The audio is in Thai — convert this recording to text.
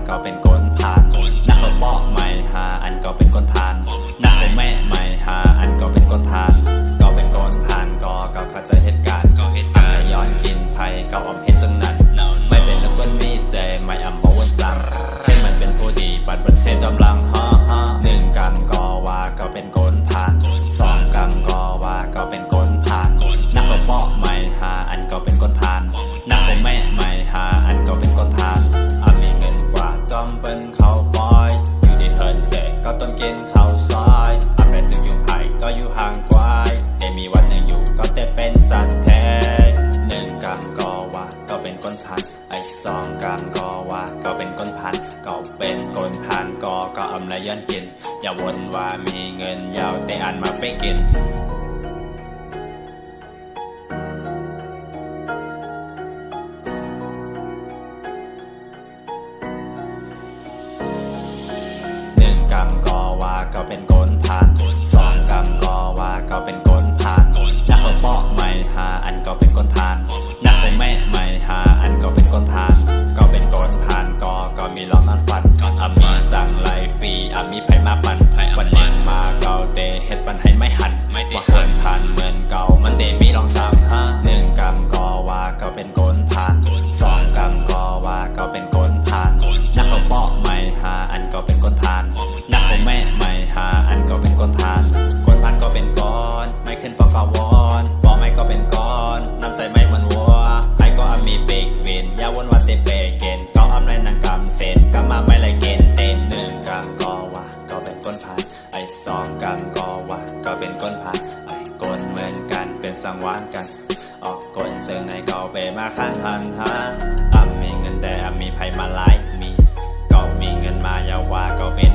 ก็เป็นคนผ่านนักเขาบอกไม่หาอันก็เป็นคนผ่านนักเขาแม่ไม่หาอันก็เป็นคนผ่านก็เป็นคนผ่านก็เข้าใจเหตุการณ์ไม่ย้อนกินไผ่ก็อมเห็นจังนั้นไม่เป็นนักคนมีเสไม่อำบ่วนสั่งให้มันเป็นผู้ดีปัดบนเสจำลังหนึ่งกรรมก็ว่าก็เป็นคนผ่านสองกรรมก็ว่าก็เป็นคนผ่านนักเขาบอกไม่หาอันก็เป็นคนผ่านนักเขาแม่ไม่หาอันก็เป็นคนผ่านมีเงินกว่าจอมเป็นเขาปอยอยู่ที่เฮิร์นเสกก็ต้นกินเขาซอยเป็นตึกอยู่ไผ่ก็อยู่ห่างไกลแต่มีวันหนึ่งอยู่ก็แต่เป็นสัตว์แท้หนึ่งกรรมก็ว่าก็เป็นคนผ่านสองกรรมก็ว่าก็เป็นคนผ่านก็เป็นคนผ่านก็อำนาจย้อนกินอย่าวนว่ามีเงินยาวแต่อันมาไปกินกรรมก็ว่าก็เป็นคนผ่านสองกรรมก็ว่าก็เป็นคนผ่านนักเขาบอกไม่หาอันก็เป็นคนผ่านนักเขาแม่ไม่หาอันก็เป็นคนผ่านก็เป็นคนผ่านก็มีล้อมันฟันมีสั่งไล่ฟรีมีไผ่มาปั่นวันหนึ่งมาเก่าเตเฮ็ดปันให้ไม่หันว่าคนผ่านเหมือนเก่ามันเตมีลองสั่งหนึ่งกรรมก็ว่าก็เป็นคนผ่านสองกรรมก็ว่าก็เป็นคนผ่านนักเขาบอกไม่หาอันก็เป็นคนผ่านนักเขาแม่ไม่หาอันก็เป็นคนผ่านคนผ่านก็เป็นก้อนไม่ขึ้นปอกาวอนบอกไม่ก็เป็นก้อนน้ำใจไม่มันวัวไอ้ก็มีเบกเวนอย่าวนว่าเตเปเกนก็อำไรนางกำเซนก็มาไม่ไรเกนเต้นหนึ่งกำก็ว่าก็เป็นคนผ่านสองกำก็ว่าก็เป็นคนผ่านกนเหมือนกันเป็นสังวานกันออกกนเจอในเก่าไปมาขั้นพันธะมีเงินแต่มีไพ่มาไล่มีก็มีเงินมาอย่าว่าก็เป็น